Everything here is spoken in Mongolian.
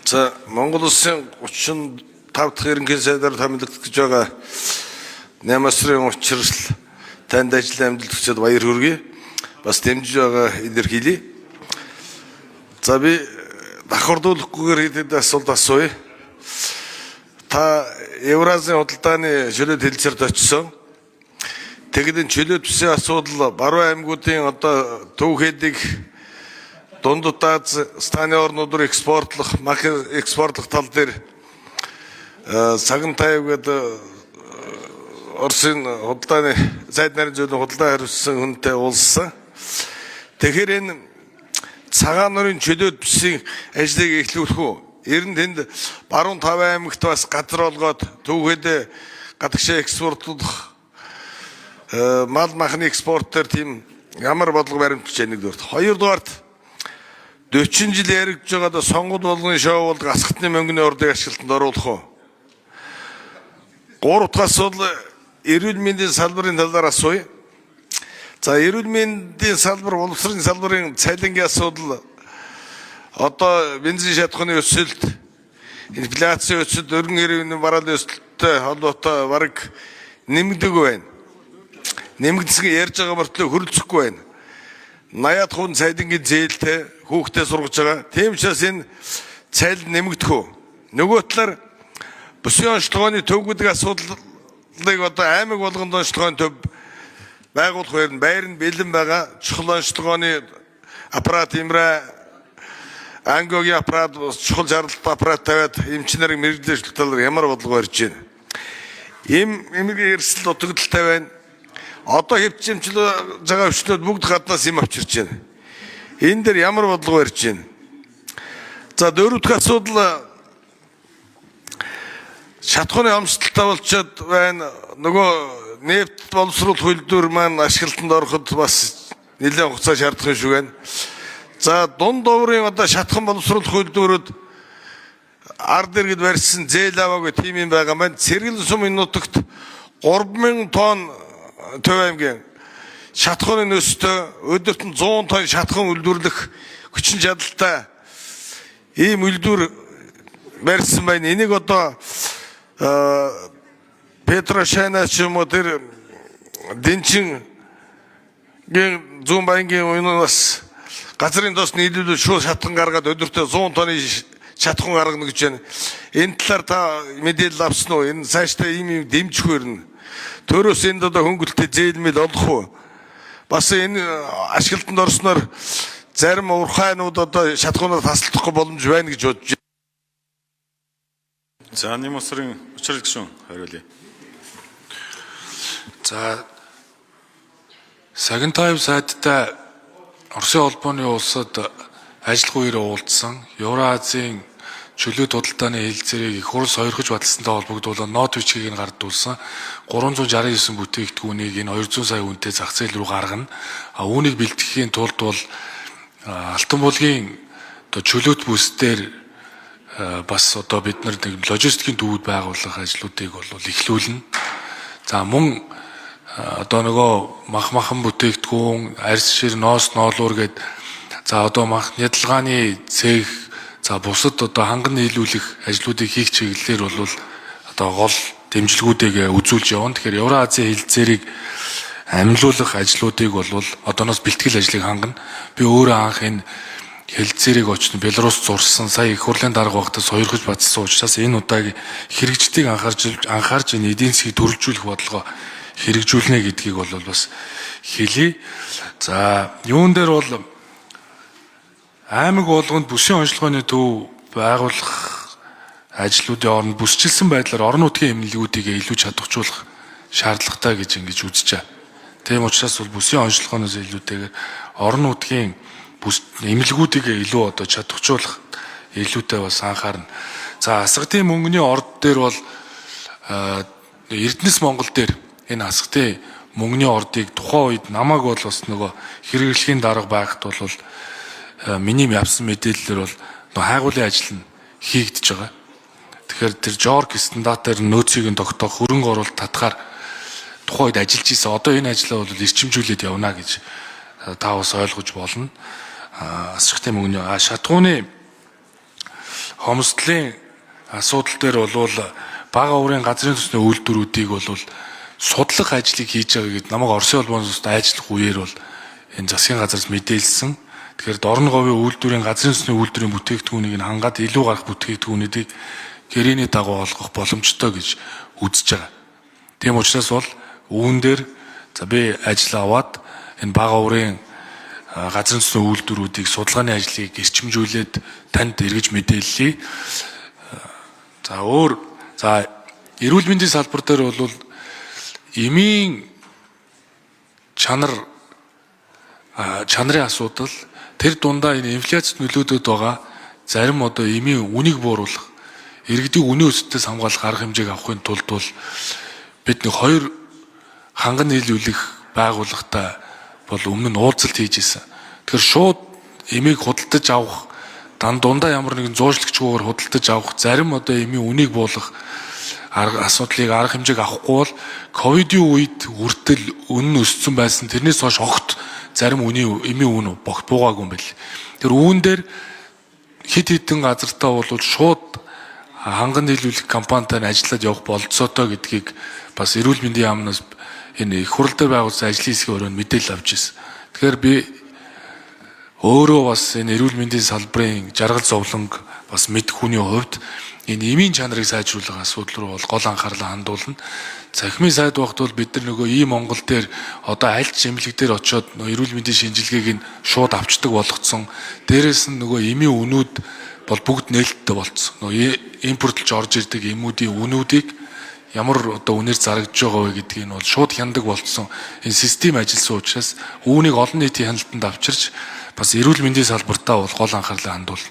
За Монгол Улсын 35 дахь ерөнхий сайдаар томилогдож байгаа 8 сарын учрал танд ажлын амжилт хүсэж баяр хүргэе. Бас дэмжиж байгаа илэрхийлье. За би давхардуулахгүйгээр хэдэд асуулт асууя. Та Евразийн худалдааны чөлөөт хэлцээрд очсон. Тэгэд чөлөөт бүсийн асуудал баруун аймагуудын одоо төв хэдийг дунд Аз станы орнууд руу экспортлох, мах экспортлох тал дээр цагаан тайв гэдэг Оросын худалдааны сайд нарийн зөвлөлийн худалдаа хариуцсан хүнтэй уулзсан. Тэгэхээр энэ цагаан нурын чөлөөт бүсийн ажлыг эхлүүлэх үү? Ер нь тэнд баруун 5 аймагт бас газар олгоод төвхөд гадагшаа экспортлох мал махны экспортер тийм ямар бодлого баримтж байна нэгдүгээр. Хоёрдугаарт 40 жил яригдж байгаа сонгол болгоны шоу бол гасгатны мөнгөний ордыг ашиглалтанд оруулах уу? Гурав дахь асуудал эрүүл мэндийн салбарын талаар асууя. За эрүүл мэндийн салбар, боловсролын салбарын цалингийн асуудал одоо бензин шатхууны өсөлт, инфляцийн өсөлт, өргөн хэрвийн бараалын өсөлттэй холбоотой бараг нэмэгдэг байна. Нэмэгдсэн ярьж байгаа мөртлөө хөрөлцөхгүй байна. 80 хүн цалингийн зээлтэй хүүхдээ сургаж байгаа. Тийм учраас энэ цалин нэмэгдэх үү? Нөгөө талаар бүсийн онцлогооны төв гэдэг асуудлыг одоо аймаг болгонд онцлогооны төв байгуулах байр нь бэлэн байгаа. Чухал онцлогооны аппарат имрэ ангиогийн аппарат чухал шаардлагатай аппарат тавиад эмчнэрийн мэрэгжлийн талаар ямар бодлого барьж байна? Эмнэлгийн эрсдэл дутагдaltaй байна. Одоо хөвчмжлөө байгаа өвчнүүд бүгд гаднаас юм авчирч байна. Энэ дээр ямар бодлого барьж байна? За дөрөв дэх асуудал шатхууны амжилттай болчиход байна. Нөгөө нефт боловсруулах үйлдвэр маань ашиглалтанд ороход бас нэлээд хугацаа шаардах юм шиг байна. За дунд оврын одоо шатхан боловсруулах үйлдвэрүүд ард иргэд барьсан зээл аваагүй тийм юм байгаа маань. Цэрэгэн сумын нутагт 3000 тонн Төв аймгийн шатхууны нөөцтэй өдөрт 100 тонн шатхан үйлдвэрлэх хүчин чадалтай ийм үйлдвэр барьсан байна. Энийг одоо Петрошайна ч юм уу тэр Дэнчин зүүн баянгийн уянаас газрын тосны нийлүүлэлт шууд шатхан гаргаад өдөртөө 100 тонны шатхан гаргана гэж байна. Энэ талаар та мэдээлэл авсан уу? Энэ цаашдаа ийм дэмжих өрнө. Төрөөс энд одоо хөнгөлөлтөд зээлмэл олох уу? Бас энэ ашиглалтанд орсноор зарим урхайнууд одоо шатхуунаар тасалдахгүй боломж байна гэж бодож байна. За 8 сарын учрал гишүүн хариулъя. За Сагантайв сайдтай Оросын холбооны улсад ажиллах үеэр уулзсан Евразийн чөлөөт худалдааны хэлэлцээрийг их хурл сойрхож баталсантай холбогдуулан нот бичгийг нь гардуулсан 369 бүтээгдэхүүнийг энэ 200 сая үнэтэй зах зээл рүү гаргана. Үүнийг бэлтгэхийн тулд бол Алтан булгийн одоо чөлөөт бүс дээр бас одоо бид нар нэг логистикийн төвүүд байгуулах ажлуудыг бол эхлүүлнэ. За мөн одоо нөгөө махан бүтээгдэхүүн, арьс шир, ноос, ноолуур гээд за одоо мах нядалгааны цэг за бусад одоо ханган нийлүүлэх ажлуудыг хийх чиглэлээр бол одоо гол дэмжлэгүүдийг үзүүлж явна. Тэгэхээр Евразийн хэлэлцээрийг амилуулах ажлуудыг бол одооноос бэлтгэл ажлыг хангана. Би өөрөө анх энэ хэлэлцээрийг очно Беларусь зурсан сая их хурлын дарга багтаа сойрхож батсан учраас энэ удаагийн хэрэгжтийг анхаарч энэ эдийн засгийг төрөлжүүлэх бодлогоо хэрэгжүүлнэ гэдгийг бол бас хэлье. За юун дээр бол аймаг болгонд бүсийн онцлогооны төв байгуулах ажлуудын оронд бүсчилсэн байдлаар орон нутгийн эмнэлгүүдийг илүү чадваржуулах шаардлагатай гэж ингэж үзэж байна. Тийм учраас бол бүсийн онцлогооноос илүүтэйгээр орон нутгийн эмнэлгүүдийг илүү одоо чадваржуулах илүүтэй бас анхаарна. За асгатын мөнгөний орд дээр бол Эрдэнэс Монгол дээр энэ асгатын мөнгөний ордыг тухайн үед намайг бол бас нөгөө хэрэглэхийн дарга байхад бол миний явсан мэдээлэлээр бол хайгуулын ажил нь хийгдэж байгаа. Тэгэхээр тэр Жорг стандартаар нөөцийг нь тогтоох хөрөнгө оруулалт татгаар тухайн үед ажиллаж ийсэн. Одоо энэ ажлаа бол эрчимжүүлээд явна гэж та бас ойлгож болно. Асгатын мөнгөний шатхууны хомсдлын асуудал дээр бол бага уурын газрын төсний үйлдвэрүүдийг бол судлах ажлыг хийж байгаа гэдээ намайг Оросын холбооны төсөнд ажиллах үеэр бол энэ засгийн газраас мэдээлсэн. Тэгэхээр дорн говийн үйлдвэрийн газрын төсний үйлдвэрийн бүтээгдэхүүнийг нь хангаад илүү гарах бүтээгдэхүүнүүдийг гэрээний дагуу олгох боломжтой гэж үзэж байгаа. Тийм учраас бол үүн дээр за би ажил аваад энэ бага уурын газрын төсний үйлдвэрүүдийг судалгааны ажлыг эрчимжүүлээд танд эргэж мэдээллий. За эрүүл мэндийн салбар дээр бол эмийн чанарын асуудал тэр дундаа энэ инфляцид нөлөөдөд байгаа зарим одоо эмийн үнийг бууруулах иргэдийн үнийн өсөлтөөс хамгаалах арга хэмжээг авахын тулд бол бид нэг 2 ханган нийлүүлэх байгууллагатай бол өмнө нь уулзалт хийж исэн. Тэгэхээр шууд эмийг худалдаж авах дундаа ямар нэгэн зуужлагчгүйгээр худалдаж авах зарим одоо эмийн үнийг буулгах асуудлыг арга хэмжээг авахгүй бол ковидын үед хүртэл үнэ нь өссөн байсан. Тэрнээс хойш огт зарим эмийн үн богт буугаагүй юм байл. Тэр үүн дээр хэд хэдэн газартаа бол шууд ханган нийлүүлэх компанитай ажиллаад явах болцоотой гэдгийг бас эрүүл мэндийн яамнаас энэ их хурл дээр байгуулсан ажлын хэсгийн өрөөнд мэдээлэл авч ирсэн. Тэгэхээр би өөрөө бас энэ эрүүл мэндийн салбарын жаргал зовлонг бас мэдэх хүний хувьд энэ эмийн чанарыг сайжруулах асуудал руу бол гол анхаарлаа хандуулна. Цахимын сайд багт бол бид нар нөгөө ийм Монгол дээр одоо аль ч эмнэлэг дээр очиод эрүүл мэндийн шинжилгээг нь шууд авчдаг болгоцсон. Дээрээс нь нөгөө эмийн үнүүд бол бүгд нээлттэй болцсон. Нөгөө импортлж орж ирдэг эмүүдийн үнүүдийг ямар одоо үнээр зарагдж байгаа вэ гэдгийг нь бол шууд хяндаг болцсон. Энэ систем ажилласан учраас үүнийг олон нийтийн хяналтанд авчирч бас эрүүл мэндийн салбартаа бол гол анхаарлаа хандуул.